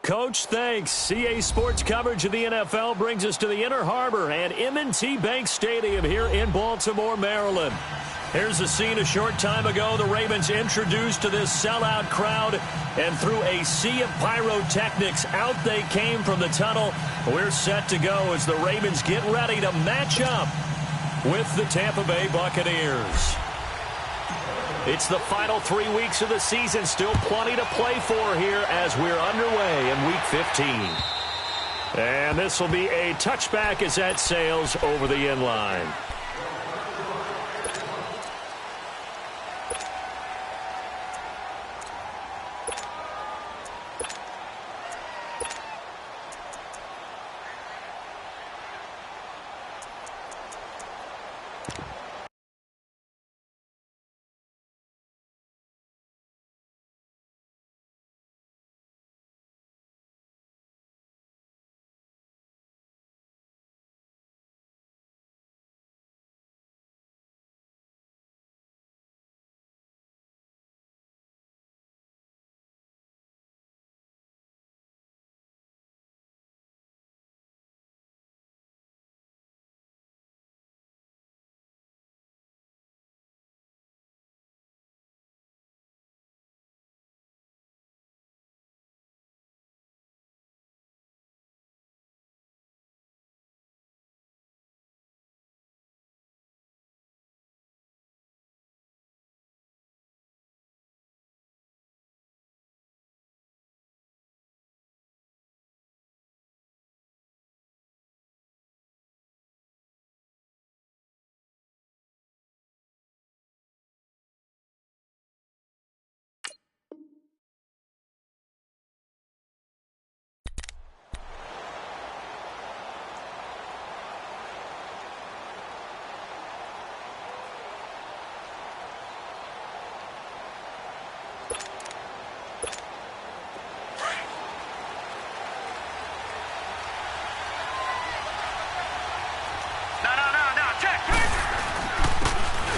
Coach. Thanks. CA Sports coverage of the NFL brings us to the Inner Harbor and M&T Bank Stadium here in Baltimore, Maryland. Here's the scene a short time ago. The Ravens introduced to this sellout crowd, and through a sea of pyrotechnics, out they came from the tunnel. We're set to go as the Ravens get ready to match up with the Tampa Bay Buccaneers. It's the final 3 weeks of the season. Still plenty to play for here as we're underway in Week 15. And this will be a touchback as that sails over the end line.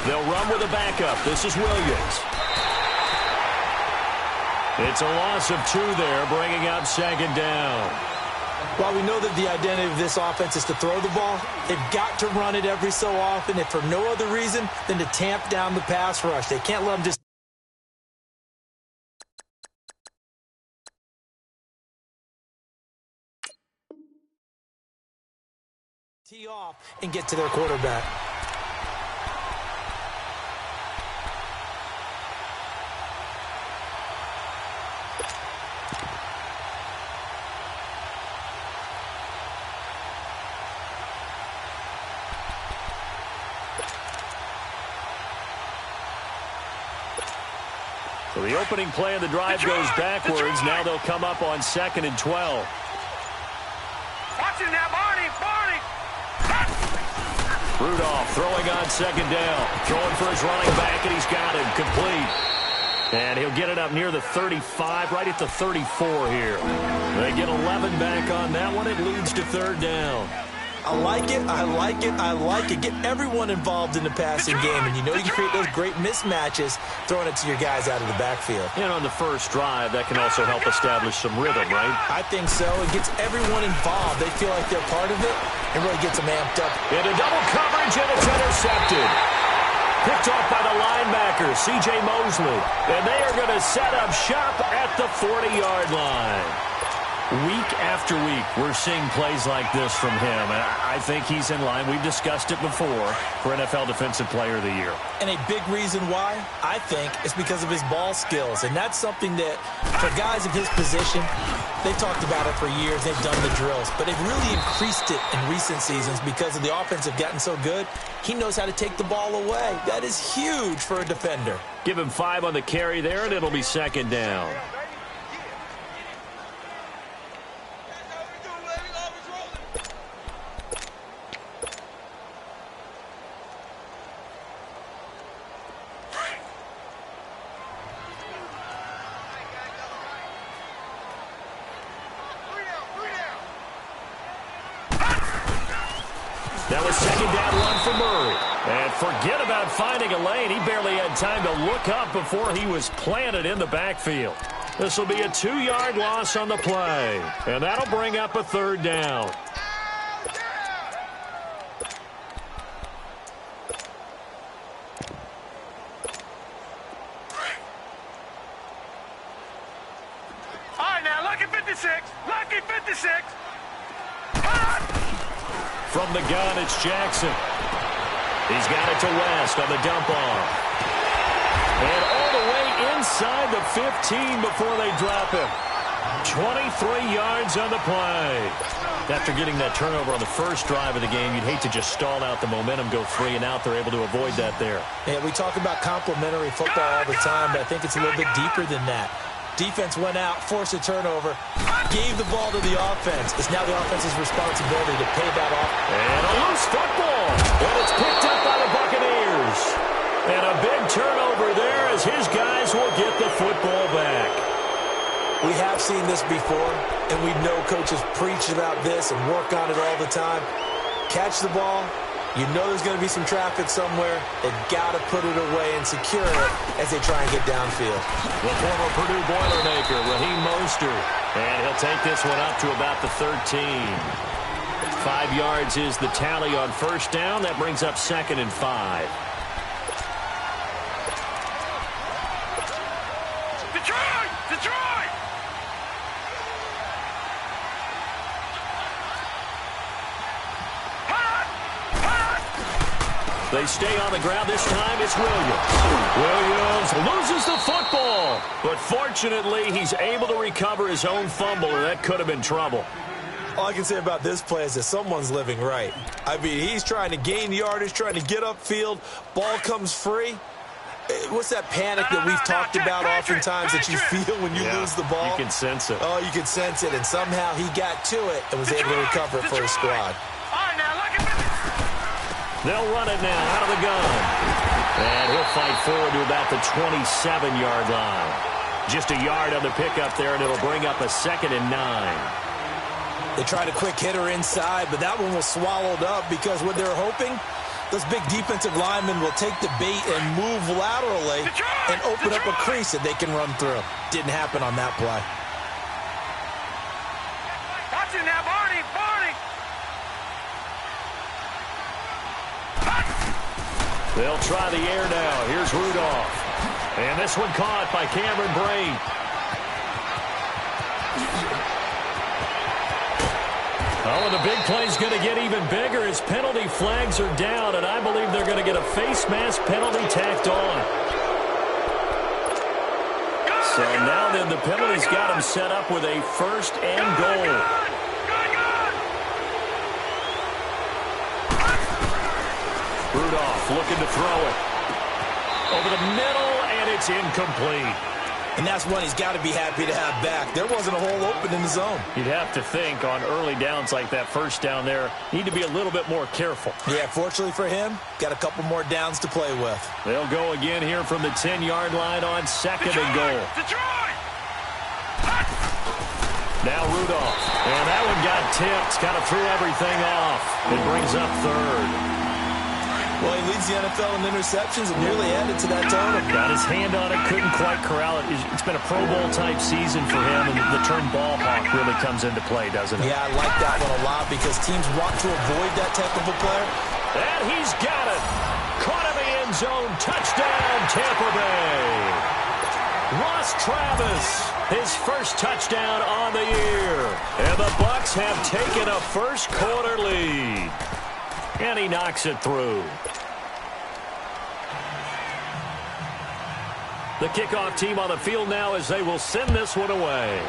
They'll run with a backup. This is Williams. It's a loss of 2 there, bringing up second down. While we know that the identity of this offense is to throw the ball, they've got to run it every so often, if for no other reason than to tamp down the pass rush. They can't let them just tee off and get to their quarterback. So the opening play of the drive goes backwards. Now they'll come up on 2nd and 12. Watching now, Barney. Rudolph throwing on 2nd down. Throwing for his running back, and he's got him complete. And he'll get it up near the 35, right at the 34 here. They get 11 back on that one. It leads to 3rd down. I like it, I like it, I like it. Get everyone involved in the passing game, and you know you can create those great mismatches throwing it to your guys out of the backfield. And on the first drive, that can also help establish some rhythm, right? I think so. It gets everyone involved. They feel like they're part of it and really gets them amped up. Into double coverage, and it's intercepted. Picked off by the linebacker, C.J. Mosley. And they are going to set up shop at the 40-yard line. Week after week, we're seeing plays like this from him. And I think he's in line. We've discussed it before for NFL Defensive Player of the Year. And a big reason why, I think, is because of his ball skills. And that's something that, for guys of his position, they've talked about it for years. They've done the drills. But they've really increased it in recent seasons because of the offense have gotten so good. He knows how to take the ball away. That is huge for a defender. Give him 5 on the carry there, and it'll be 2nd down. That was 2nd down run for Murray. And forget about finding a lane. He barely had time to look up before he was planted in the backfield. This will be a 2-yard loss on the play. And that'll bring up a 3rd down. All right, now, lucky 56. Lucky 56. From the gun, it's Jackson. He's got it to West on the dump off. And all the way inside the 15 before they drop him. 23 yards on the play. After getting that turnover on the first drive of the game, you'd hate to just stall out the momentum, go 3 and out. They're able to avoid that there. Yeah, we talk about complementary football all the time, but I think it's a little bit deeper than that. Defense went out, forced a turnover, gave the ball to the offense. It's now the offense's responsibility to pay that off. And a loose football. And it's picked up by the Buccaneers. And a big turnover there as his guys will get the football back. We have seen this before, and we know coaches preach about this and work on it all the time. Catch the ball. You know there's going to be some traffic somewhere. They've got to put it away and secure it as they try and get downfield. The former Purdue Boilermaker, Raheem Mostert. And he'll take this one up to about the 13. 5 yards is the tally on first down. That brings up 2nd and 5. Detroit! Detroit! They stay on the ground. This time it's Williams. Williams loses the football. But fortunately, he's able to recover his own fumble, and that could have been trouble. All I can say about this play is that someone's living right. I mean, he's trying to gain yardage, trying to get upfield. Ball comes free. What's that panic that we've talked about oftentimes that you feel when you lose the ball? You can sense it. Oh, you can sense it, and somehow he got to it and was able to recover it for his squad. They'll run it now out of the gun. And he'll fight forward to about the 27-yard line. Just a yard on the pickup there, and it'll bring up a 2nd and 9. They tried a quick hitter inside, but that one was swallowed up because what they're hoping, those big defensive linemen will take the bait and move laterally and open up a crease that they can run through. Didn't happen on that play. Watch it now, Barney! Barney! They'll try the air now. Here's Rudolph. And this one caught by Cameron Brate. Oh, and the big play's going to get even bigger as penalty flags are down, and I believe they're going to get a face mask penalty tacked on. So now then the penalty's got him set up with a 1st and goal. Rudolph looking to throw it. Over the middle, and it's incomplete. And that's one he's got to be happy to have back. There wasn't a hole open in the zone. You'd have to think on early downs like that first down there, need to be a little bit more careful. Yeah, fortunately for him, got a couple more downs to play with. They'll go again here from the 10-yard line on 2nd and goal. Detroit! Now Rudolph. And that one got tipped. Kind of threw everything off. It brings up 3rd. Well, he leads the NFL in interceptions and nearly added to that total. Got his hand on it, couldn't quite corral it. It's been a Pro Bowl-type season for him, and the term ball hawk really comes into play, doesn't it? Yeah, I like that one a lot because teams want to avoid that type of a player. And he's got it. Caught in the end zone. Touchdown, Tampa Bay. Ross Travis, his first touchdown on the year. And the Bucs have taken a first-quarter lead. And he knocks it through. The kickoff team on the field now as they will send this one away.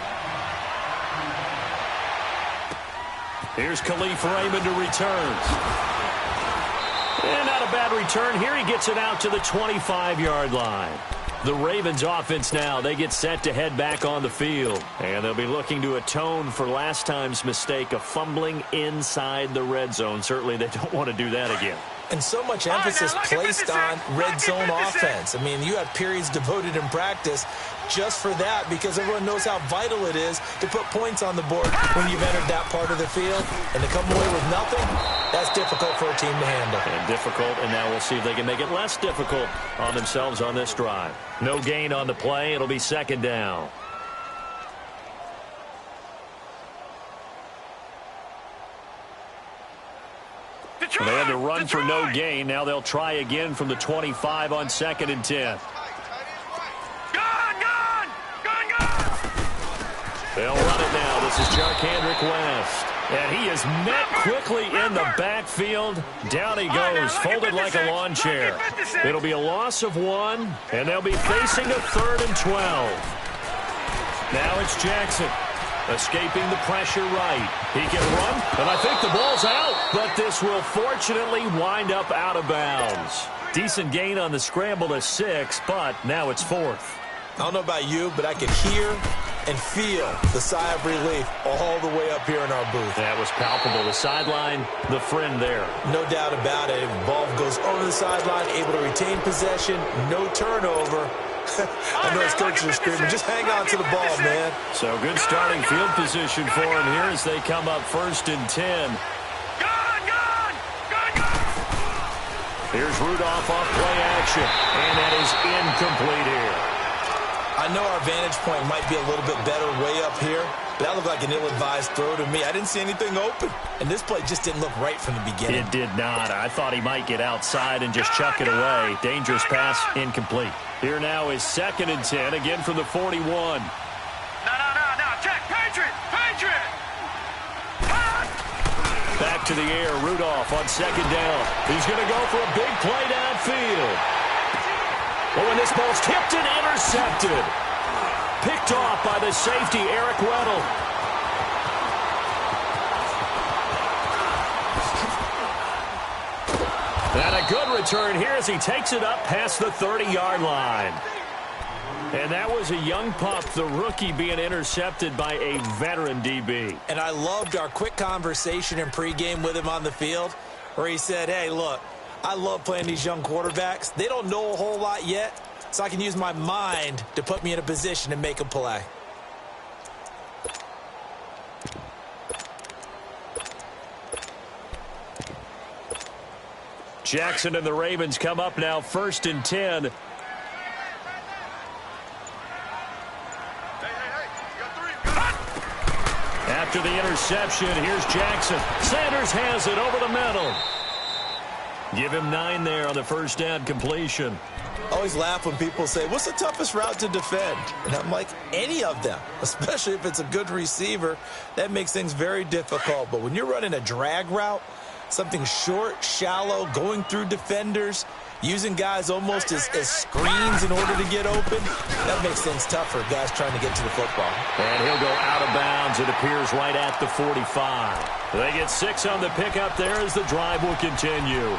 Here's Khalif Raymond who returns. And not a bad return here. He gets it out to the 25-yard line. The Ravens offense now, they get set to head back on the field. And they'll be looking to atone for last time's mistake of fumbling inside the red zone. Certainly they don't want to do that again. And so much emphasis placed on red zone offense. I mean, you have periods devoted in practice just for that because everyone knows how vital it is to put points on the board when you've entered that part of the field. And to come away with nothing, that's difficult for a team to handle. And difficult, and now we'll see if they can make it less difficult on themselves on this drive. No gain on the play. It'll be 2nd down. They had to run for no gain. Now they'll try again from the 25 on 2nd and 10. They'll run it now. This is Jarkandrick West. And he is met quickly in the backfield. Down he goes, folded like a lawn chair. It'll be a loss of 1, and they'll be facing a 3rd and 12. Now it's Jackson. Escaping the pressure right. He can run, and I think the ball's out. But this will fortunately wind up out of bounds. Decent gain on the scramble to 6, but now it's 4th. I don't know about you, but I can hear and feel the sigh of relief all the way up here in our booth. That was palpable. The sideline, the friend there. No doubt about it. The ball goes over the sideline, able to retain possession, no turnover. I know his coaches are screaming, just hang on to the ball, man. So good starting field position for him here as they come up 1st and 10. Here's Rudolph off play action, and that is incomplete here. I know our vantage point might be a little bit better way up here, but that looked like an ill-advised throw to me. I didn't see anything open, and this play just didn't look right from the beginning. It did not. I thought he might get outside and just chuck it away. Dangerous pass, incomplete. Here now is 2nd and 10, again from the 41. No. Check. Patriot. Back to the air. Rudolph on 2nd down. He's going to go for a big play downfield. Oh, and this ball's tipped and intercepted. Picked off by the safety, Eric Weddle. And a good return here as he takes it up past the 30-yard line. And that was a young pup, the rookie, being intercepted by a veteran DB. And I loved our quick conversation in pregame with him on the field where he said, hey, look, I love playing these young quarterbacks. They don't know a whole lot yet, so I can use my mind to put me in a position to make a play. Jackson and the Ravens come up now 1st and 10. After the interception, here's Jackson. Sanders has it over the middle. Give him 9 there on the 1st down completion. I always laugh when people say, what's the toughest route to defend? And I'm like, any of them, especially if it's a good receiver. That makes things very difficult. But when you're running a drag route, something short, shallow, going through defenders, using guys almost as screens in order to get open, that makes things tough for guys trying to get to the football. And he'll go out of bounds, it appears, right at the 45. They get 6 on the pickup there as the drive will continue.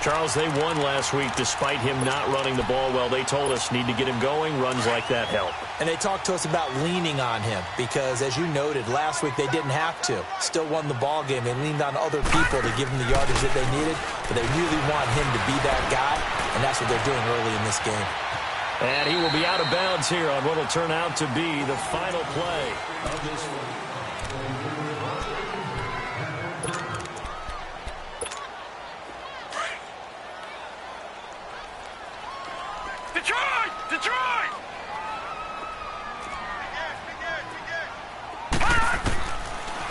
Charles, they won last week despite him not running the ball well. They told us need to get him going. Runs like that help. And they talked to us about leaning on him because, as you noted, last week they didn't have to. Still won the ball game. They leaned on other people to give them the yardage that they needed, but they really want him to be that guy, and that's what they're doing early in this game. And he will be out of bounds here on what will turn out to be the final play of this one. Detroit!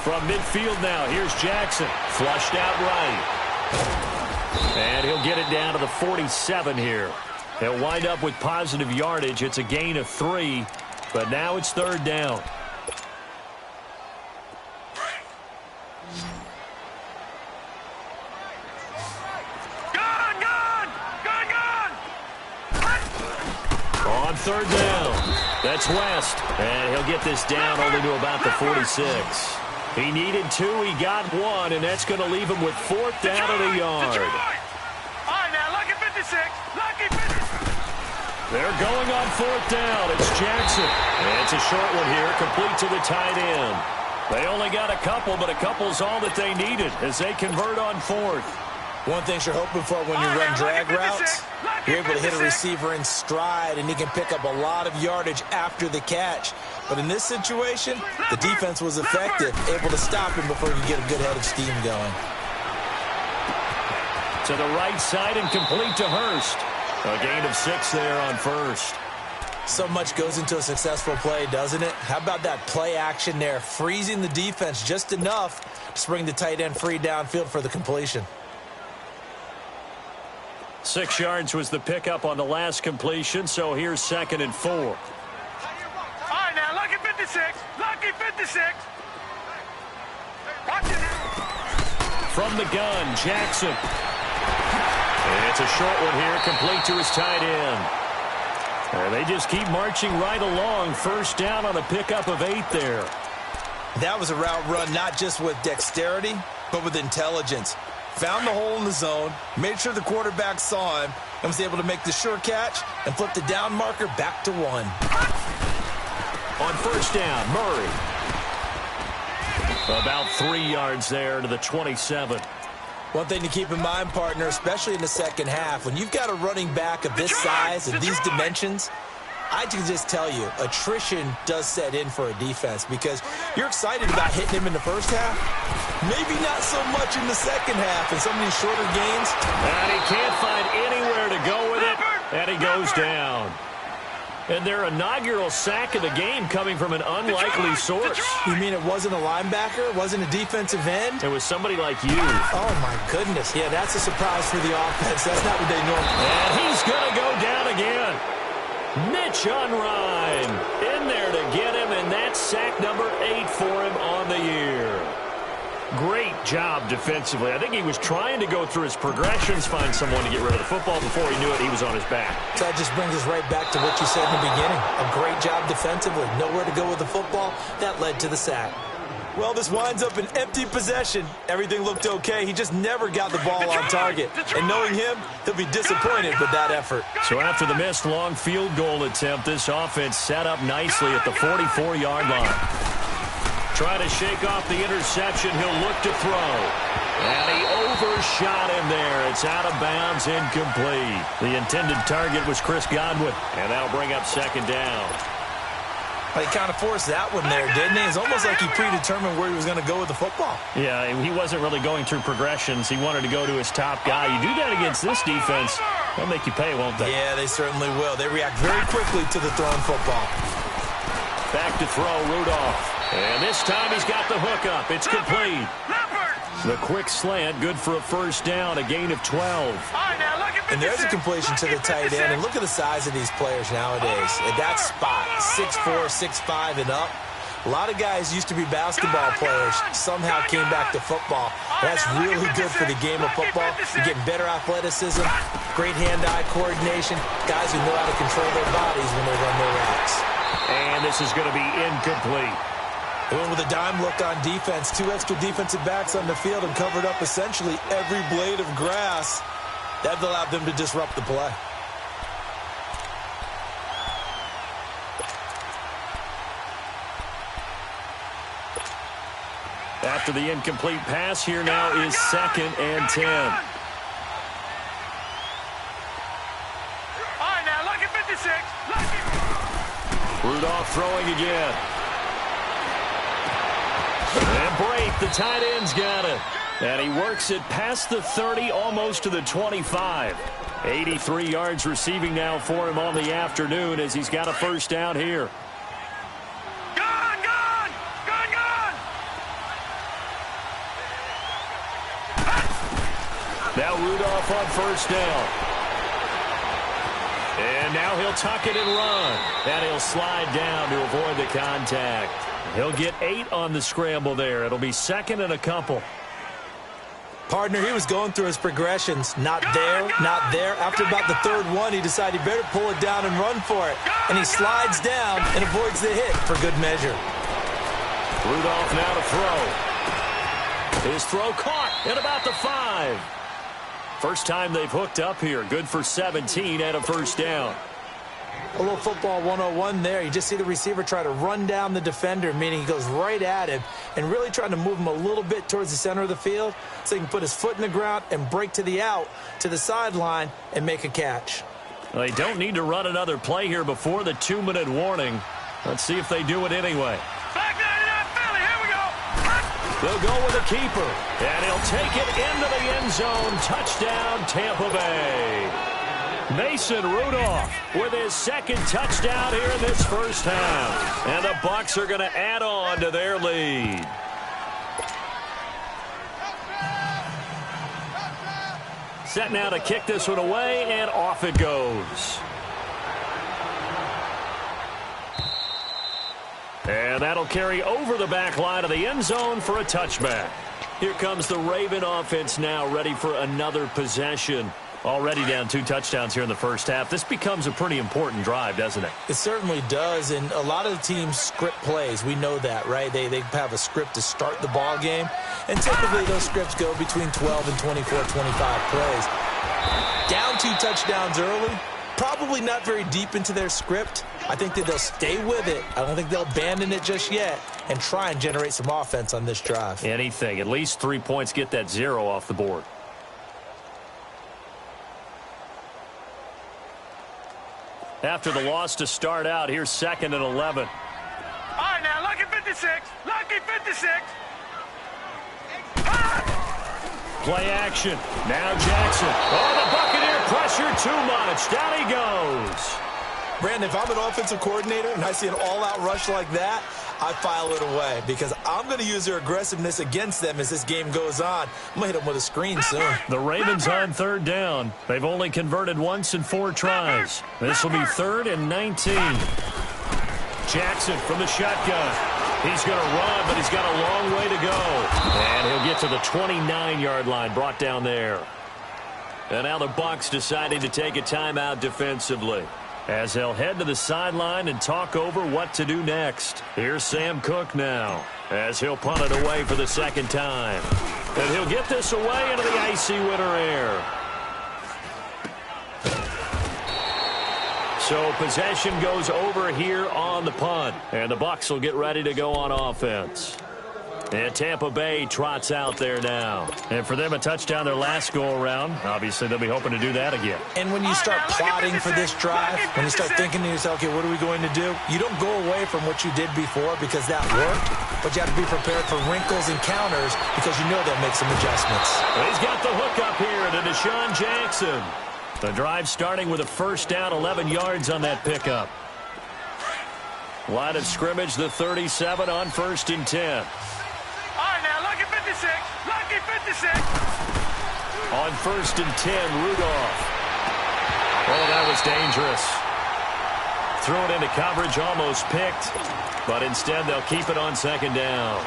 From midfield now, here's Jackson. Flushed out right. And he'll get it down to the 47 here. They'll wind up with positive yardage. It's a gain of 3, but now it's 3rd down. On 3rd down, that's West, and he'll get this down only to about the 46. He needed 2, he got 1, and that's going to leave him with 4th down at a yard. All right, now, lucky 56, lucky 56. They're going on 4th down. It's Jackson. And it's a short one here, complete to the tight end. They only got a couple, but a couple's all that they needed as they convert on 4th. One thing you're hoping for when you run drag routes, you're able to hit a receiver in stride, and he can pick up a lot of yardage after the catch. But in this situation, the defense was effective, able to stop him before he could get a good head of steam going. To the right side and complete to Hurst. A gain of 6 there on 1st. So much goes into a successful play, doesn't it? How about that play action there, freezing the defense just enough to bring the tight end free downfield for the completion. 6 yards was the pickup on the last completion, so here's 2nd and 4. All right, now, lucky 56. Lucky 56. Watch it now. From the gun, Jackson. And it's a short one here, complete to his tight end. And they just keep marching right along. First down on a pickup of 8 there. That was a route run not just with dexterity, but with intelligence. Found the hole in the zone, made sure the quarterback saw him, and was able to make the sure catch and flip the down marker back to 1. On first down, Murray. About 3 yards there to the 27. One thing to keep in mind, partner, especially in the second half, when you've got a running back of this size and these dimensions, I can just tell you, attrition does set in for a defense because you're excited about hitting him in the first half. Maybe not so much in the second half in some of these shorter gains. And he can't find anywhere to go with it, and he goes down. And their inaugural sack of the game coming from an unlikely source. You mean it wasn't a linebacker? It wasn't a defensive end? It was somebody like you. Oh, my goodness. Yeah, that's a surprise for the offense. That's not what they normally. And he's going to go down again. Mitch Unrein in there to get him, and that's sack number 8 for him on the year. Great job defensively. I think he was trying to go through his progressions, find someone to get rid of the football. Before he knew it, he was on his back. So that just brings us right back to what you said in the beginning. A great job defensively. Nowhere to go with the football. That led to the sack. Well, this winds up an empty possession. Everything looked okay. He just never got the ball on target. And knowing him, he'll be disappointed with that effort. So after the missed long field goal attempt, this offense set up nicely at the 44-yard line. Trying to shake off the interception. He'll look to throw. And he overshot him there. It's out of bounds, incomplete. The intended target was Chris Godwin. And that'll bring up 2nd down. He kind of forced that one there, didn't he? It's almost like he predetermined where he was going to go with the football. Yeah, he wasn't really going through progressions. He wanted to go to his top guy. You do that against this defense, they'll make you pay, won't they? Yeah, they certainly will. They react very quickly to the thrown football. Back to throw, Rudolph. And this time he's got the hook up. It's complete. The quick slant, good for a first down, a gain of 12. And there's a completion to the tight end. And look at the size of these players nowadays. At that spot, 6'4", 6'5", and up. A lot of guys used to be basketball players, somehow came back to football. That's really good for the game of football. You're getting better athleticism, great hand-eye coordination, guys who know how to control their bodies when they run their routes. And this is going to be incomplete. They went with a dime look on defense. 2 extra defensive backs on the field and covered up essentially every blade of grass. That allowed them to disrupt the play. After the incomplete pass, here now is 2nd and 10. All right, now, lucky 56. Lucky. Rudolph throwing again. And Brate, the tight end's got it. And he works it past the 30, almost to the 25. 83 yards receiving now for him on the afternoon as he's got a first down here. Gone, gone, gone, gone. Now Rudolph on first down. And now he'll tuck it and run. And he'll slide down to avoid the contact. He'll get 8 on the scramble there. It'll be 2nd and a couple. Partner, he was going through his progressions. Not there, not there. After about the 3rd one, he decided he better pull it down and run for it. And he slides down and avoids the hit for good measure. Rudolph now to throw. His throw caught at about the 5. First time they've hooked up here. Good for 17 and a first down. A little football 101 there. You just see the receiver try to run down the defender, meaning he goes right at him and really trying to move him a little bit towards the center of the field so he can put his foot in the ground and break to the out, to the sideline, and make a catch. They don't need to run another play here before the 2-minute warning. Let's see if they do it anyway. Back there, Philly, here we go. They'll go with a keeper, and he'll take it into the end zone. Touchdown, Tampa Bay. Mason Rudolph with his 2nd touchdown here in this first half. And the Bucs are going to add on to their lead. Set now to kick this one away, and off it goes. And that'll carry over the back line of the end zone for a touchback. Here comes the Raven offense now, ready for another possession. Already down 2 touchdowns here in the first half. This becomes a pretty important drive, doesn't it? It certainly does, and a lot of the teams script plays. We know that, right? They have a script to start the ball game, and typically those scripts go between 12 and 24, 25 plays. Down 2 touchdowns early, probably not very deep into their script. I think that they'll stay with it. I don't think they'll abandon it just yet and try and generate some offense on this drive. Anything. At least 3 points, get that 0 off the board. After the loss to start out, here's 2nd and 11. All right, now, lucky 56. Lucky 56. Play action. Now Jackson. Oh, the Buccaneer pressure too much. Down he goes. Brandon, if I'm an offensive coordinator and I see an all-out rush like that, I file it away because I'm going to use their aggressiveness against them as this game goes on. I'm going to hit them with a screen soon. The Ravens on 3rd down. They've only converted once in 4 tries. This will be 3rd and 19. Jackson from the shotgun. He's going to run, but he's got a long way to go. And he'll get to the 29-yard line, brought down there. And now the Bucs deciding to take a timeout defensively, as they'll head to the sideline and talk over what to do next. Here's Sam Cook now, as he'll punt it away for the 2nd time. And he'll get this away into the icy winter air. So possession goes over here on the punt, and the Bucs will get ready to go on offense. And Tampa Bay trots out there now. And for them, a touchdown their last go-around. Obviously, they'll be hoping to do that again. And when you start plotting for this drive, when you start thinking to yourself, okay, what are we going to do? You don't go away from what you did before because that worked, but you have to be prepared for wrinkles and counters because you know they'll make some adjustments. He's got the hook up here to Deshaun Jackson. The drive starting with a 1st down, 11 yards on that pickup. Line of scrimmage, the 37 on 1st and 10. All right, now, lucky 56. Lucky 56. On 1st and 10, Rudolph. Oh, that was dangerous. Threw it into coverage, almost picked. But instead, they'll keep it on 2nd down.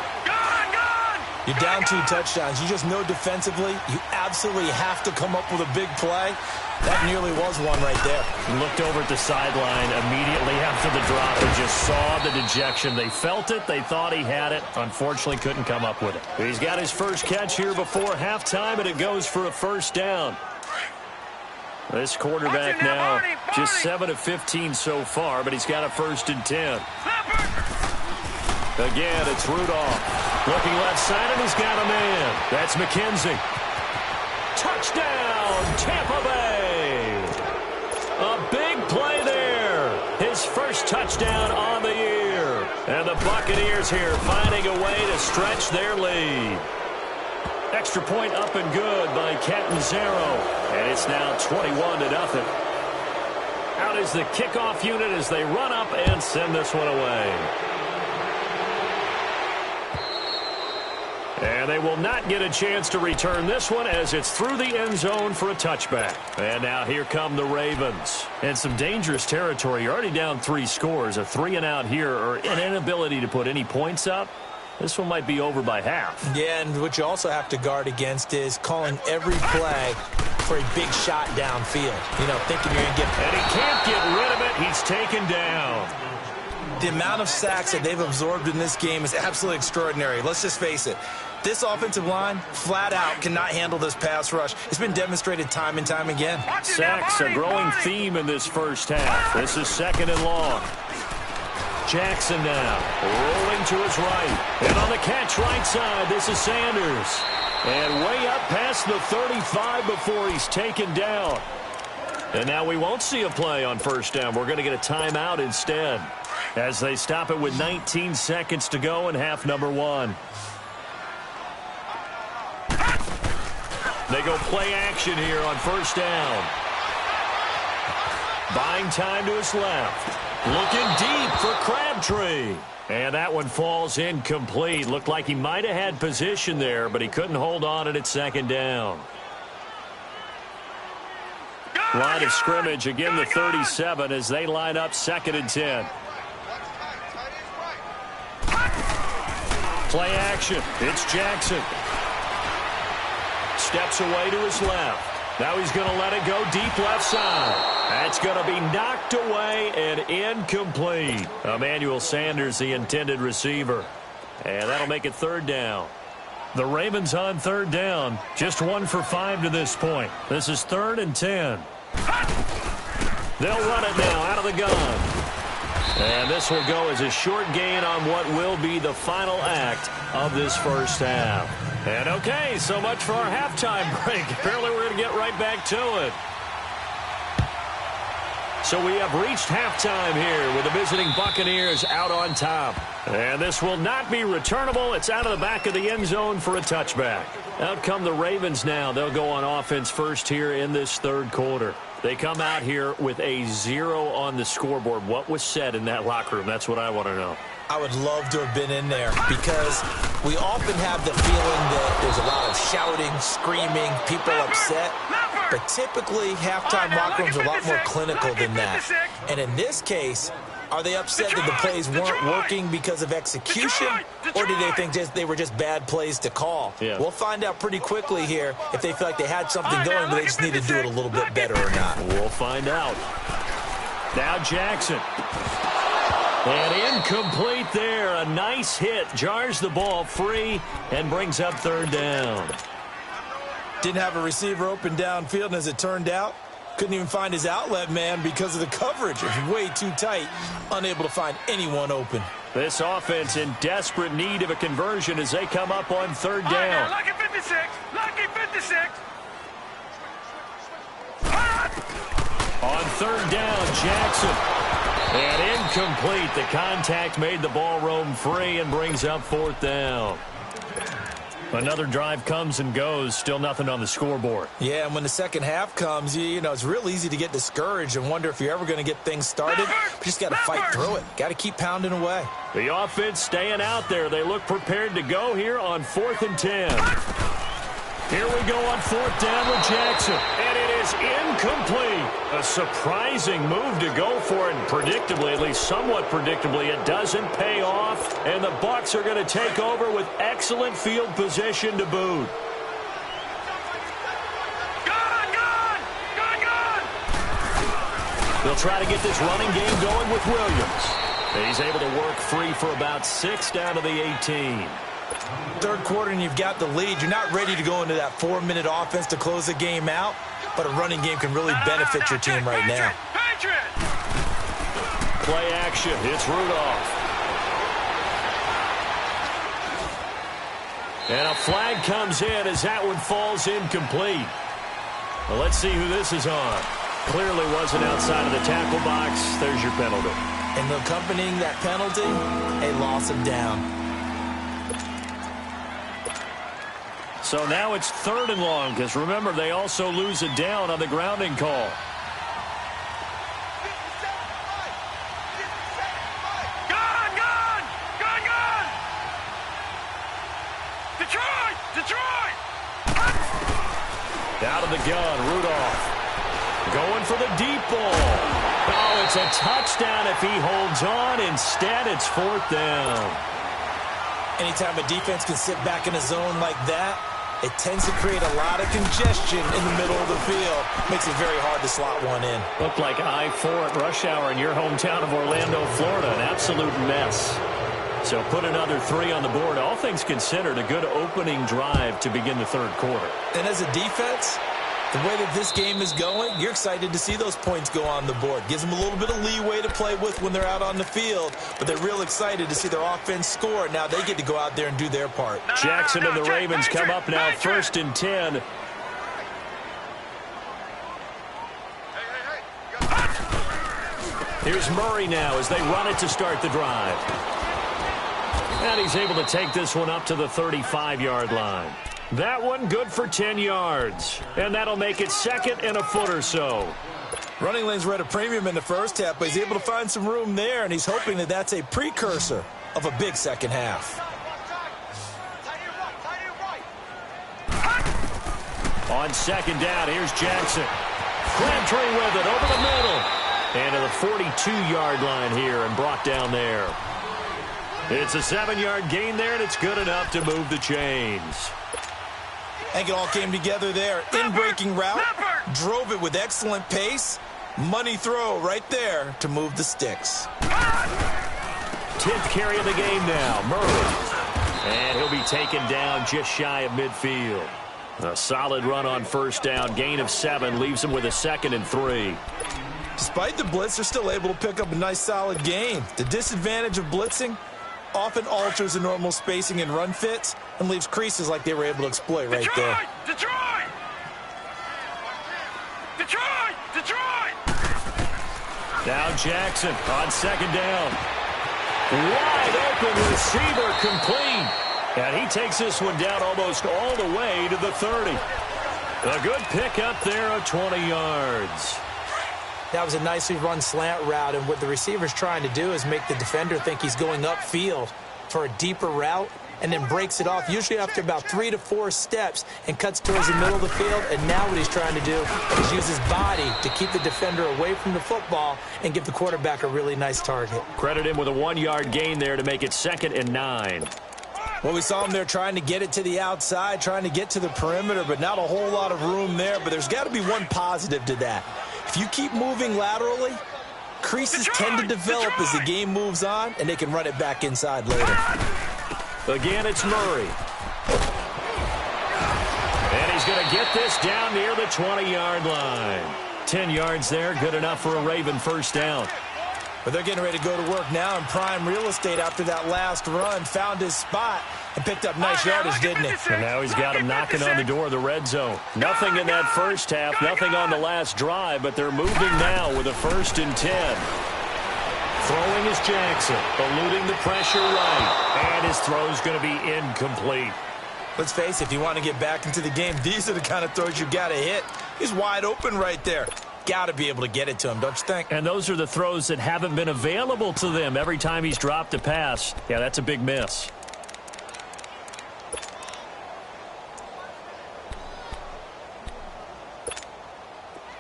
You're down 2 touchdowns. You just know defensively you absolutely have to come up with a big play. That nearly was one right there. Looked over at the sideline immediately after the drop and just saw the dejection. They felt it. They thought he had it. Unfortunately, couldn't come up with it. He's got his first catch here before halftime, and it goes for a 1st down. This quarterback now just 7 of 15 so far, but he's got a 1st and 10. Again, it's Rudolph. Looking left side, and he's got a man. That's McKenzie. Touchdown, Tampa Bay. A big play there. His first touchdown on the year. And the Buccaneers here finding a way to stretch their lead. Extra point up and good by Catanzaro. And it's now 21-0. Out is the kickoff unit as they run up and send this one away. And they will not get a chance to return this one as it's through the end zone for a touchback. And now here come the Ravens. And some dangerous territory. You're already down 3 scores. A 3-and-out here or an inability to put any points up. This one might be over by half. Yeah, and what you also have to guard against is calling every play for a big shot downfield. You know, thinking you're going to get... And he can't get rid of it. He's taken down. The amount of sacks that they've absorbed in this game is absolutely extraordinary. Let's just face it. This offensive line, flat out, cannot handle this pass rush. It's been demonstrated time and time again. Sacks, a growing theme in this first half. This is 2nd and long. Jackson now, rolling to his right. And on the catch right side, this is Sanders. And way up past the 35 before he's taken down. And now we won't see a play on 1st down. We're going to get a timeout instead, as they stop it with 19 seconds to go in half number 1. They go play action here on 1st down. Buying time to his left. Looking deep for Crabtree. And that one falls incomplete. Looked like he might have had position there, but he couldn't hold on it at 2nd down. Line of scrimmage, again the 37 as they line up 2nd and 10. Play action. It's Jackson. Steps away to his left. Now he's going to let it go deep left side. That's going to be knocked away and incomplete. Emmanuel Sanders, the intended receiver. And that'll make it 3rd down. The Ravens on 3rd down. Just 1 for 5 to this point. This is 3rd and 10. They'll run it now out of the gun. And this will go as a short gain on what will be the final act of this first half. And okay, so much for our halftime break. Apparently we're going to get right back to it. So we have reached halftime here with the visiting Buccaneers out on top. And this will not be returnable. It's out of the back of the end zone for a touchback. Out come the Ravens now. They'll go on offense first here in this 3rd quarter. They come out here with a 0 on the scoreboard. What was said in that locker room? That's what I want to know. I would love to have been in there because we often have the feeling that there's a lot of shouting, screaming, people upset. But typically, halftime locker rooms are a lot more clinical than that. And in this case, are they upset that the plays weren't working because of execution? Or do they think they were just bad plays to call? Yeah. We'll find out pretty quickly here if they feel like they had something going, but they just need to do it a little bit better or not. We'll find out. Now Jackson. And incomplete there. A nice hit. Jars the ball free and brings up 3rd down. Didn't have a receiver open downfield, and as it turned out, couldn't even find his outlet man because of the coverage. It was way too tight, unable to find anyone open. This offense in desperate need of a conversion as they come up on 3rd down. Now, lucky 56. Lucky 56. On 3rd down, Jackson. And incomplete. The contact made the ball roam free and brings up 4th down. Another drive comes and goes. Still nothing on the scoreboard. Yeah, and when the second half comes, you know, it's real easy to get discouraged and wonder if you're ever going to get things started. But you just got to fight through it. Got to keep pounding away. The offense staying out there. They look prepared to go here on 4th and 10. Here we go on 4th down with Jackson. And it is incomplete. A surprising move to go for it. And predictably, at least somewhat predictably, it doesn't pay off. And the Bucs are going to take over with excellent field position to boot. They'll try to get this running game going with Williams. He's able to work free for about 6 down to the 18. 3rd quarter and you've got the lead. You're not ready to go into that 4-minute offense to close the game out, but a running game can really benefit your team right now. Play action. It's Rudolph. And a flag comes in as that one falls incomplete. Well, let's see who this is on. Clearly wasn't outside of the tackle box. There's your penalty. And accompanying that penalty, a loss of down. So now it's 3rd and long, because remember, they also lose a down on the grounding call. Out of the gun, Rudolph. Going for the deep ball. Oh, it's a touchdown if he holds on. Instead, it's 4th down. Anytime a defense can sit back in a zone like that, it tends to create a lot of congestion in the middle of the field. Makes it very hard to slot one in. Looked like I-4 at rush hour in your hometown of Orlando, Florida. An absolute mess. So put another 3 on the board. All things considered, a good opening drive to begin the 3rd quarter. And as a defense, the way that this game is going, you're excited to see those points go on the board. Gives them a little bit of leeway to play with when they're out on the field, but they're real excited to see their offense score. Now they get to go out there and do their part. Jackson and the Ravens come up now 1st and 10. Here's Murray now as they run it to start the drive. And he's able to take this one up to the 35-yard line. That one good for 10 yards. And that'll make it 2nd and a foot or so. Running lanes were at a premium in the first half, but he's able to find some room there, and he's hoping that that's a precursor of a big second half. On 2nd down, here's Jackson. Crabtree with it over the middle. And to the 42-yard line here and brought down there. It's a 7-yard gain there, and it's good enough to move the chains. I think it all came together there. In-breaking route, drove it with excellent pace. Money throw right there to move the sticks. 10th carry of the game now, Murray. And he'll be taken down just shy of midfield. A solid run on first down. Gain of 7 leaves him with a 2nd and 3. Despite the blitz, they're still able to pick up a nice, solid gain. The disadvantage of blitzing often alters the normal spacing and run fits and leaves creases like they were able to exploit right there. Detroit! Now Jackson on 2nd down. Wide open receiver complete. And he takes this one down almost all the way to the 30. A good pickup there of 20 yards. That was a nicely run slant route, and what the receiver's trying to do is make the defender think he's going upfield for a deeper route and then breaks it off, usually after about 3 to 4 steps, and cuts towards the middle of the field. And now what he's trying to do is use his body to keep the defender away from the football and give the quarterback a really nice target. Credit him with a 1-yard gain there to make it 2nd and 9. Well, we saw him there trying to get it to the outside, trying to get to the perimeter, but not a whole lot of room there. But there's got to be one positive to that. If you keep moving laterally, creases tend to develop as the game moves on, and they can run it back inside later. Again, it's Murray. And he's going to get this down near the 20-yard line. 10 yards there, good enough for a Raven first down. But they're getting ready to go to work now in prime real estate after that last run. Found his spot and picked up nice yardage, didn't he? And now he's got him knocking on the door of the red zone. Nothing in that first half, nothing on the last drive, but they're moving now with a 1st and 10. Throwing is Jackson, eluding the pressure right, and his throw's going to be incomplete. Let's face it, if you want to get back into the game, these are the kind of throws you got to hit. He's wide open right there. Got to be able to get it to him, don't you think? And those are the throws that haven't been available to them every time he's dropped a pass. Yeah, that's a big miss.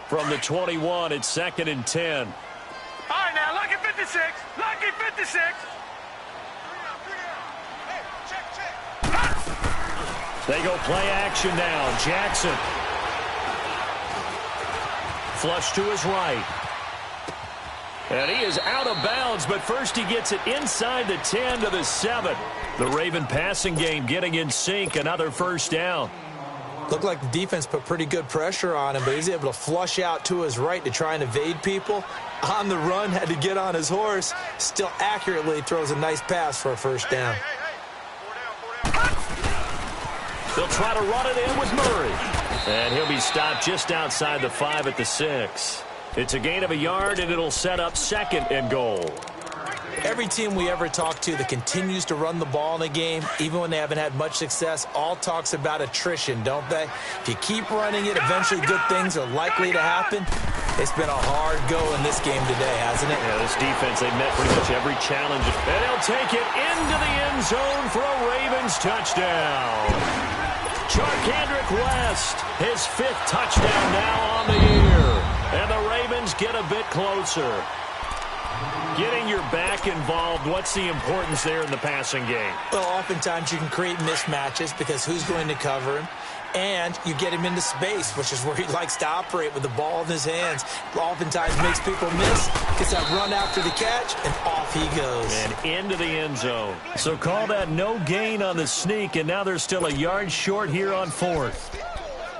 From the 21, it's 2nd and 10. All right, now, lucky 56. Lucky 56. They go play action now. Jackson. Flush to his right. And he is out of bounds, but first he gets it inside the 10 to the 7. The Raven passing game getting in sync. Another first down. Looked like the defense put pretty good pressure on him, but he's able to flush out to his right to try and evade people. On the run, had to get on his horse. Still accurately throws a nice pass for a first down. They'll try to run it in with Murray. And he'll be stopped just outside the 5 at the 6. It's a gain of a yard, and it'll set up 2nd and goal. Every team we ever talk to that continues to run the ball in a game, even when they haven't had much success, all talks about attrition, don't they? If you keep running it, eventually good things are likely to happen. It's been a hard go in this game today, hasn't it? Yeah, this defense, they've met pretty much every challenge. And they'll take it into the end zone for a Ravens touchdown. Charkandrick West, his 5th touchdown now on the year. And the Ravens get a bit closer. Getting your back involved, what's the importance there in the passing game? Well, oftentimes you can create mismatches because who's going to cover him? And you get him into space, which is where he likes to operate with the ball in his hands. Oftentimes makes people miss, gets that run after the catch, and off he goes. And into the end zone. So call that no gain on the sneak, and now they're still a yard short here on 4th.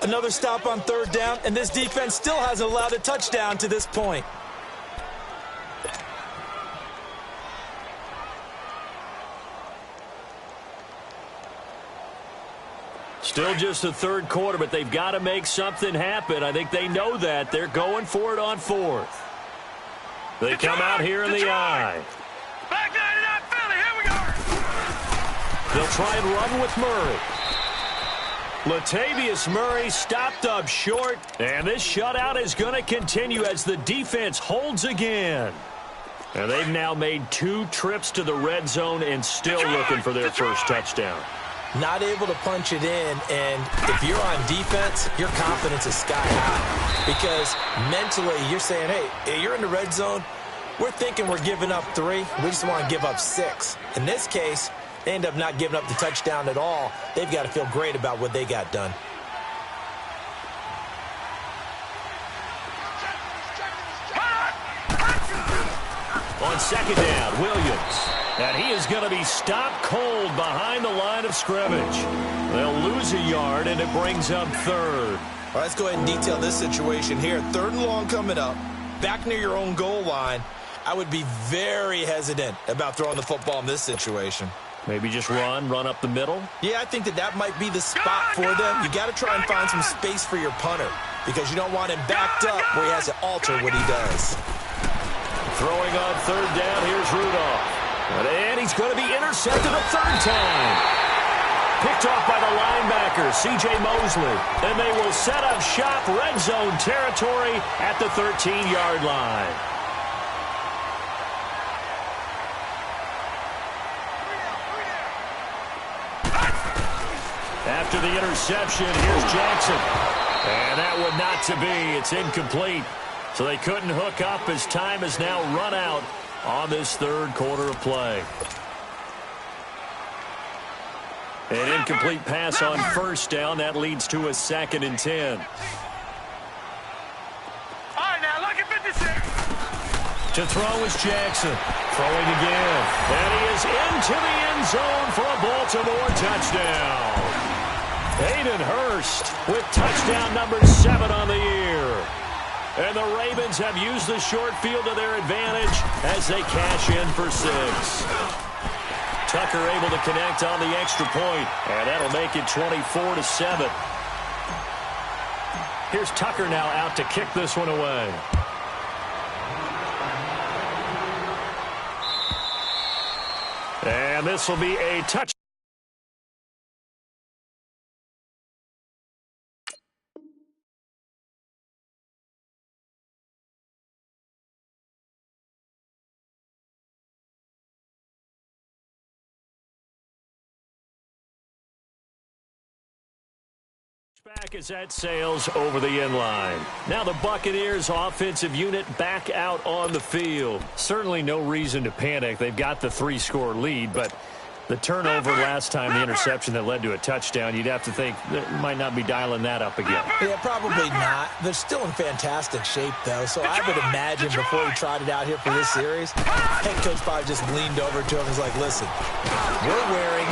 Another stop on 3rd down, and this defense still hasn't allowed a touchdown to this point. Still just the 3rd quarter, but they've got to make something happen. I think they know that. They're going for it on 4th. They come out here in the eye. Back 99 Philly, here we go. They'll try and run with Murray. Latavius Murray stopped up short, and this shutout is going to continue as the defense holds again. And they've now made 2 trips to the red zone and still looking for their first touchdown. not able to punch it in, and if you're on defense, your confidence is sky high because mentally you're saying, hey, you're in the red zone. We're thinking we're giving up 3. We just want to give up 6. In this case, they end up not giving up the touchdown at all. They've got to feel great about what they got done. On second down, Williams. And he is going to be stopped cold behind the line of scrimmage. They'll lose a yard, and it brings up third. All right, let's go ahead and detail this situation here. 3rd and long coming up. Back near your own goal line. I would be very hesitant about throwing the football in this situation. Maybe just run up the middle? Yeah, I think that might be the spot for them. You got to try and find some space for your punter because you don't want him backed up where he has to alter what he does. Throwing on 3rd down, here's Rudolph. And he's going to be intercepted a 3rd time. Picked off by the linebacker, C.J. Mosley. And they will set up shop red zone territory at the 13-yard line. After the interception, here's Jackson. And that would not to be. It's incomplete. So they couldn't hook up as time has now run out on this 3rd quarter of play. An incomplete pass on 1st down. That leads to a 2nd and 10. All right, now look at 56. To throw is Jackson. Throwing again. And he is into the end zone for a Baltimore touchdown. Hayden Hurst with touchdown number 7 on the year. And the Ravens have used the short field to their advantage as they cash in for 6. Tucker able to connect on the extra point, and that'll make it 24-7. Here's Tucker now out to kick this one away. And this will be a touchdown. Back as that sails over the end line. Now the Buccaneers offensive unit back out on the field. Certainly no reason to panic. They've got the 3-score lead, but the turnover last time, the interception that led to a touchdown, you'd have to think they might not be dialing that up again. Yeah, probably not. They're still in fantastic shape, though, so I would imagine before he tried it out here for this series, head coach probably just leaned over to him and was like, listen, we're wearing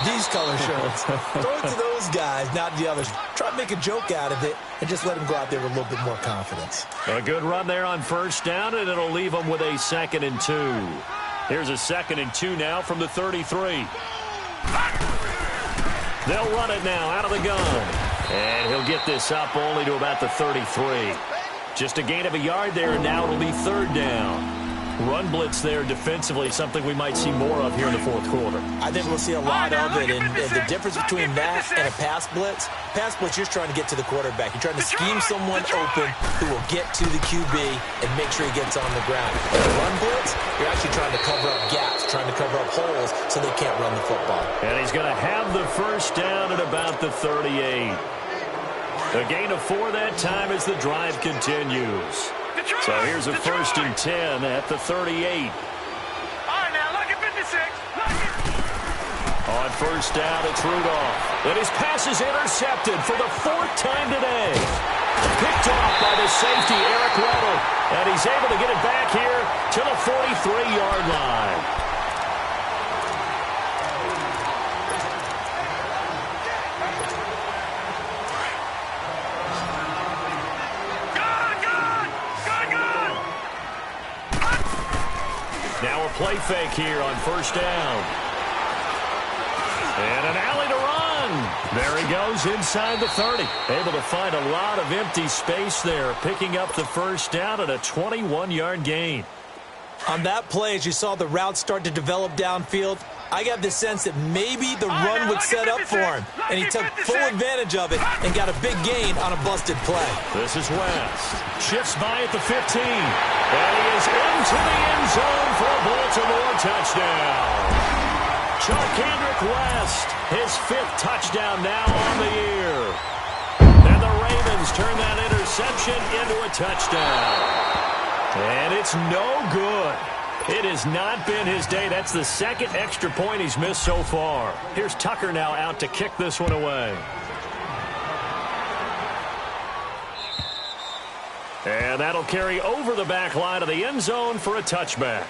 these color shirts. Throw it to those guys, not the others. Try to make a joke out of it and just let them go out there with a little bit more confidence. A good run there on 1st down, and it'll leave them with a 2nd and 2. Here's a 2nd and 2 now from the 33. They'll run it now out of the gun. And he'll get this up only to about the 33. Just a gain of a yard there, and now it'll be 3rd down. Run blitz there defensively, something we might see more of here in the 4th quarter. I think we'll see a lot of it, and the difference between that and a pass blitz, you're just trying to get to the quarterback. You're trying to scheme someone open who will get to the QB and make sure he gets on the ground. In a run blitz, you're actually trying to cover up gaps, trying to cover up holes so they can't run the football. And he's going to have the 1st down at about the 38. A gain of 4 that time as the drive continues. So here's a 1st and 10 at the 38. All right, now look at 56. On 1st down, it's Rudolph. And his pass is intercepted for the 4th time today. Picked off by the safety, Eric Weddle. And he's able to get it back here to the 43-yard line. Now a play fake here on 1st down. And an alley to run. There he goes inside the 30. Able to find a lot of empty space there, picking up the 1st down at a 21-yard gain. On that play, as you saw the route start to develop downfield, I got the sense that maybe the run would set up for him. And he took full advantage of it and got a big gain on a busted play. This is West. Shifts by at the 15. And he is into the end zone for a Baltimore touchdown. Kendrick West, his 5th touchdown now on the year. And the Ravens turn that interception into a touchdown. And it's no good. It has not been his day. That's the 2nd extra point he's missed so far. Here's Tucker now out to kick this one away. And that'll carry over the back line of the end zone for a touchback.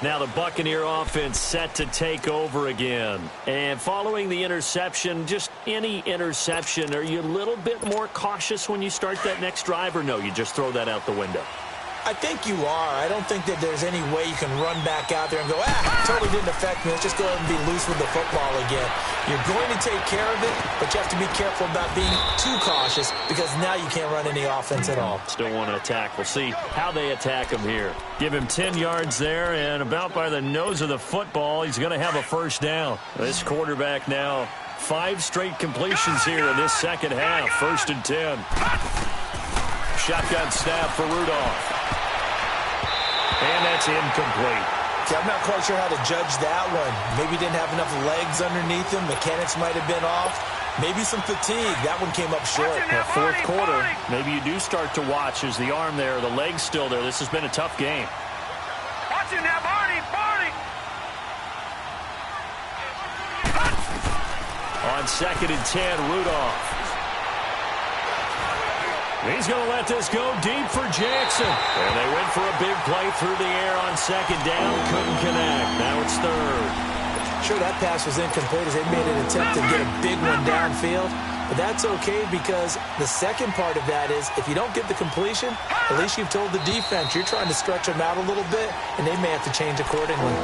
Now the Buccaneer offense set to take over again. And following the interception, just any interception, are you a little bit more cautious when you start that next drive, or no, you just throw that out the window? I think you are. I don't think that there's any way you can run back out there and go, totally didn't affect me. Let's just go ahead and be loose with the football again. You're going to take care of it, but you have to be careful about being too cautious because now you can't run any offense at all. Still want to attack. We'll see how they attack him here. Give him 10 yards there, and about by the nose of the football, he's going to have a first down. This quarterback now 5 straight completions here in this second half. 1st and 10. Shotgun snap for Rudolph. And that's incomplete. Yeah, I'm not quite sure how to judge that one. Maybe didn't have enough legs underneath him. Mechanics might have been off. Maybe some fatigue. That one came up short. Yeah, 4th quarter, maybe you do start to watch as the arm there, the leg's still there. This has been a tough game. Watch it now, Barney! On 2nd and 10, Rudolph. He's going to let this go deep for Jackson. And they went for a big play through the air on 2nd down. Couldn't connect. Now it's 3rd. Sure, that pass was incomplete as they made an attempt to get a big one downfield. But that's okay because the second part of that is if you don't get the completion, at least you've told the defense you're trying to stretch them out a little bit, and they may have to change accordingly.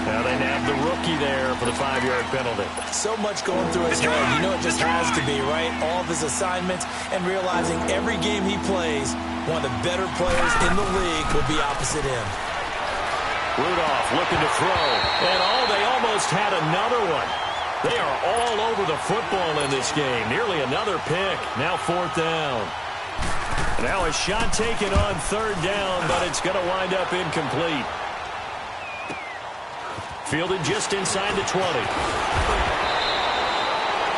Now they nabbed the rookie there for the 5-yard penalty. So much going through his head. You know it just has to be, right? All of his assignments and realizing every game he plays, one of the better players in the league will be opposite him. Rudolph looking to throw. And they almost had another one. They are all over the football in this game. Nearly another pick. Now 4th down. Now a shot taken on 3rd down, but it's going to wind up incomplete. Fielded just inside the 20.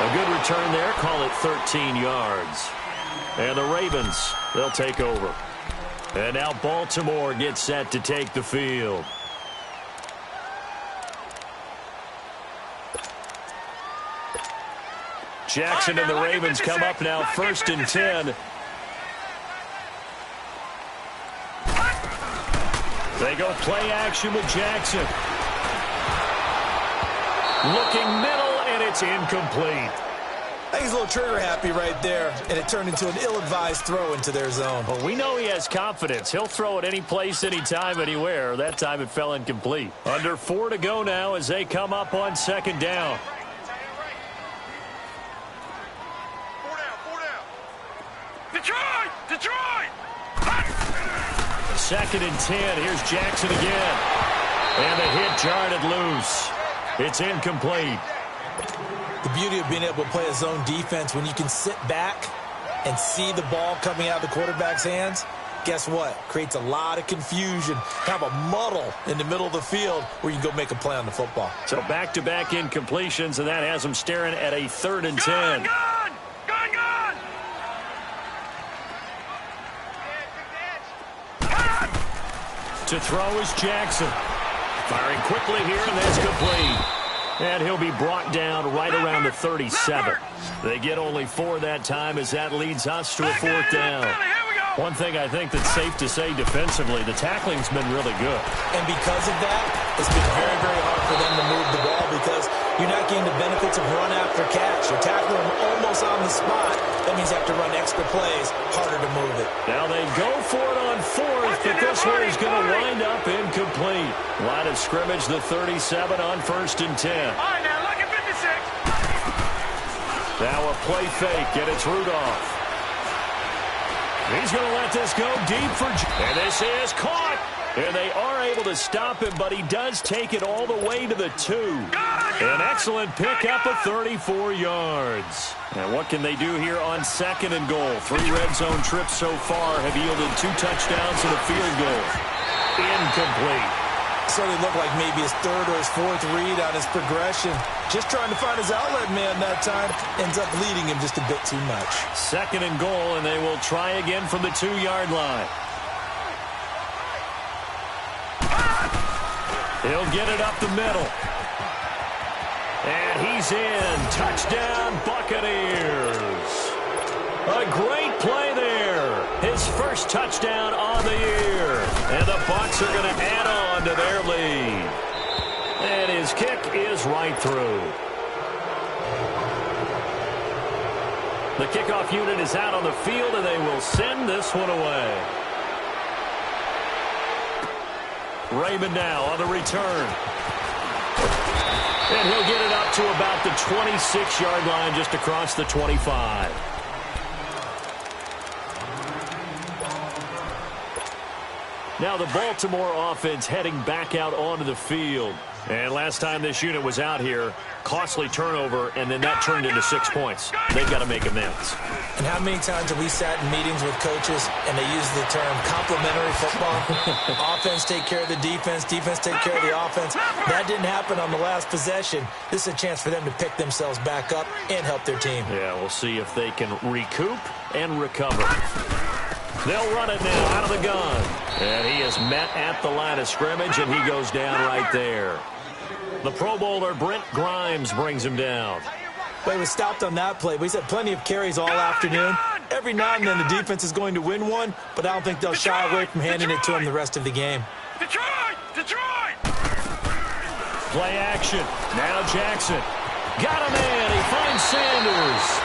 A good return there. Call it 13 yards. And the Ravens, they'll take over. And now Baltimore gets set to take the field. Jackson and the Ravens come up now 1st and 10. They go play action with Jackson. Looking middle, and it's incomplete. I think he's a little trigger happy right there, and it turned into an ill-advised throw into their zone. Well, we know he has confidence. He'll throw it any place, anytime, anywhere. That time it fell incomplete. Under 4 to go now as they come up on 2nd down. 4 down. Detroit! 2nd and 10. Here's Jackson again. And the hit jarred it loose. It's incomplete. The beauty of being able to play a zone defense when you can sit back and see the ball coming out of the quarterback's hands, guess what? Creates a lot of confusion, kind of a muddle in the middle of the field where you can go make a play on the football. So back-to-back incompletions, and that has them staring at a 3rd and 10. Gun! To throw is Jackson. Firing quickly here, and that's complete. And he'll be brought down right around the 37. They get only 4 that time as that leads us to a 4th down. One thing I think that's safe to say defensively, the tackling's been really good. And because of that, it's been very, very hard for them to move the ball because you're not getting the benefits of run after catch. You're tackling them almost on the spot. That means you have to run extra plays, harder to move it. Now they go for it on 4th, but this one is going to wind up incomplete. Line of scrimmage, the 37 on 1st and 10. All right, now look at 56. Now a play fake, and it's Rudolph. He's going to let this go deep for... And this is caught. And they are able to stop him, but he does take it all the way to the 2. An excellent pickup of 34 yards. And what can they do here on 2nd and goal? 3 red zone trips so far have yielded 2 touchdowns and a field goal. Incomplete. Certainly looked like maybe his third or his fourth read on his progression. Just trying to find his outlet man that time. Ends up leading him just a bit too much. 2nd and goal, and they will try again from the 2-yard line. He'll get it up the middle. And he's in. Touchdown, Buccaneers. A great play there. His first touchdown on the year. And the Bucs are going to add on to their lead. And his kick is right through. The kickoff unit is out on the field, and they will send this one away. Raymond now on the return. And he'll get it up to about the 26-yard line, just across the 25. Now the Baltimore offense heading back out onto the field. And last time this unit was out here, costly turnover, and then that turned into 6 points. They've got to make amends. And how many times have we sat in meetings with coaches and they use the term complementary football? Offense take care of the defense, defense take care of the offense. That didn't happen on the last possession. This is a chance for them to pick themselves back up and help their team. Yeah, we'll see if they can recoup and recover. They'll run it now out of the gun. And he is met at the line of scrimmage, and he goes down right there. The Pro Bowler, Brent Grimes, brings him down. Well, he was stopped on that play, but he's had plenty of carries all afternoon. Every now and then the defense is going to win one, but I don't think they'll shy away from handing it to him the rest of the game. Detroit! Detroit! Play action. Now Jackson. Got a man. He finds Sanders.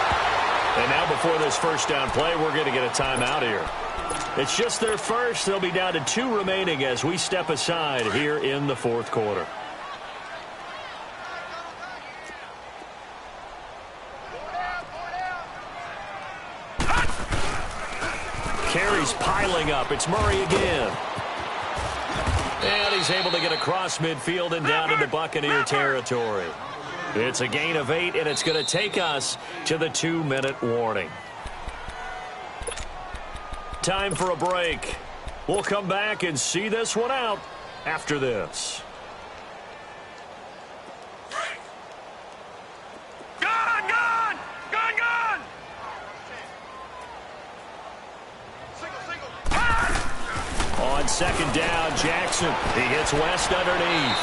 And now before this first down play, we're going to get a timeout here. It's just their first. They'll be down to 2 remaining as we step aside here in the 4th quarter. Carries piling up. It's Murray again. And he's able to get across midfield and down into Buccaneer territory. It's a gain of 8, and it's going to take us to the 2-minute warning. Time for a break. We'll come back and see this one out after this. Gun! Gun! Gun! Gun! On 2nd down, Jackson. He hits West underneath.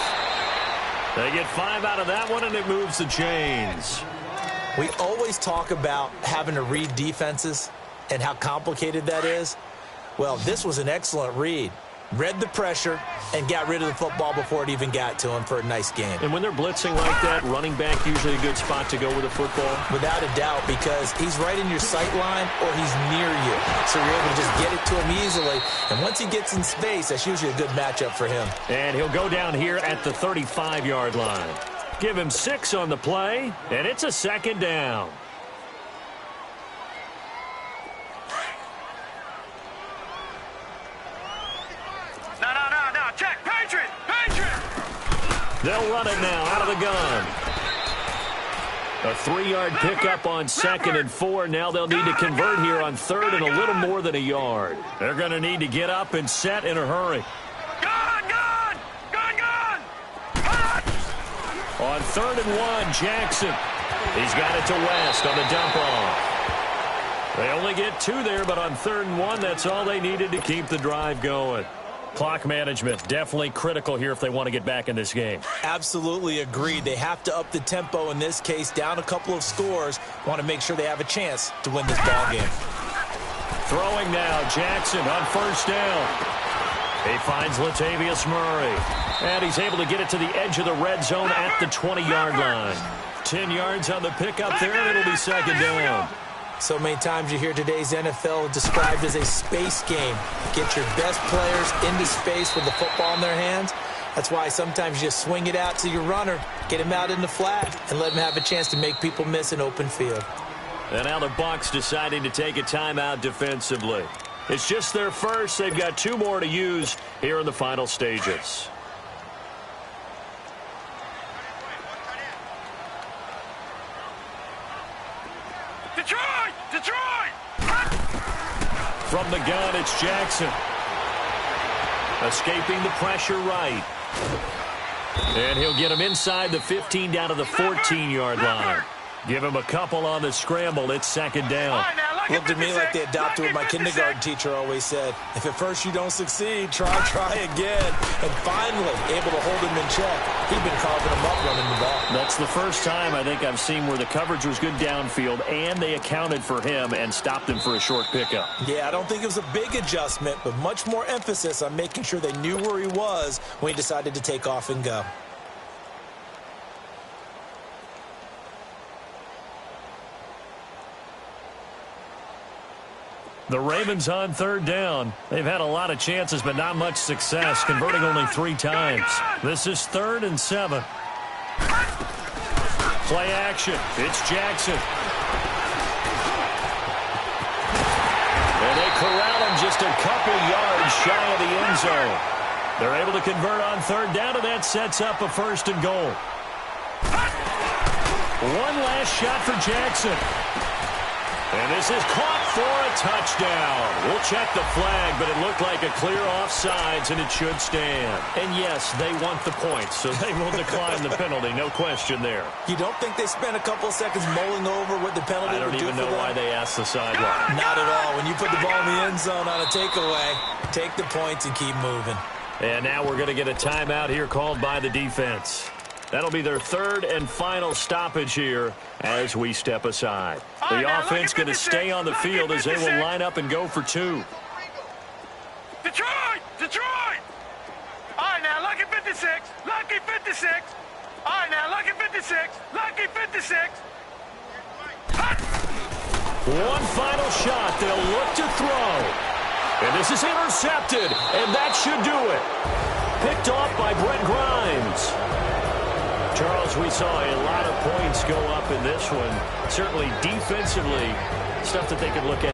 They get 5 out of that one, and it moves the chains. We always talk about having to read defenses and how complicated that is. Well, this was an excellent read. Read the pressure and got rid of the football before it even got to him for a nice gain. And when they're blitzing like that, running back usually a good spot to go with a football? Without a doubt, because he's right in your sight line or he's near you. So you're able to just get it to him easily. And once he gets in space, that's usually a good matchup for him. And he'll go down here at the 35-yard line. Give him 6 on the play, and it's a 2nd down. No. Check. Patriot! Patriot! They'll run it now out of the gun. A 3-yard pickup on 2nd and 4. Now they'll need to convert here on 3rd and a little more than a yard. They're going to need to get up and set in a hurry. Gun! Gun! Gun! Gun! On 3rd and 1, Jackson. He's got it to West on the dump off. They only get 2 there, but on 3rd and 1, that's all they needed to keep the drive going. Clock management, definitely critical here if they want to get back in this game. Absolutely agreed. They have to up the tempo in this case, down a couple of scores. Want to make sure they have a chance to win this ball game. Throwing now, Jackson on 1st down. He finds Latavius Murray. And he's able to get it to the edge of the red zone at the 20-yard line. 10 yards on the pickup there, and it'll be 2nd down. So many times you hear today's NFL described as a space game. Get your best players into space with the football in their hands. That's why sometimes you just swing it out to your runner, get him out in the flat, and let him have a chance to make people miss an open field. And now the Bucs deciding to take a timeout defensively. It's just their first. They've got 2 more to use here in the final stages. Detroit! Detroit! From the gun, it's Jackson. Escaping the pressure right. And he'll get him inside the 15 down to the 14-yard line. Give him a couple on the scramble. It's second down. Looked to me like they adopted what my kindergarten teacher always said. If at first you don't succeed, try again. And finally, able to hold him in check. He'd been carving him up running the ball. That's the first time I think I've seen where the coverage was good downfield, and they accounted for him and stopped him for a short pickup. Yeah, I don't think it was a big adjustment, but much more emphasis on making sure they knew where he was when he decided to take off and go. The Ravens on third down. They've had a lot of chances, but not much success, converting only 3 times. This is 3rd and 7. Play action. It's Jackson. And they corral him just a couple yards shy of the end zone. They're able to convert on third down, and that sets up a 1st and goal. One last shot for Jackson. And this is caught for a touchdown. We'll check the flag, but it looked like a clear offsides, and it should stand. And yes, they want the points, so they will decline the penalty. No question there. You don't think they spent a couple of seconds mulling over what the penalty would do for them? I don't even know why they asked the sideline. Not at all. When you put the ball in the end zone on a takeaway, take the points and keep moving. And now we're going to get a timeout here called by the defense. That'll be their 3rd and final stoppage here as we step aside. The offense going to stay on the field as they will line up and go for 2. Detroit! Detroit! All right, now, lucky 56. Lucky 56. All right, now, lucky 56. Lucky 56. One final shot. They'll look to throw. And this is intercepted, and that should do it. Picked off by Brent Grimes. Charles, we saw a lot of points go up in this one. Certainly defensively, stuff that they could look at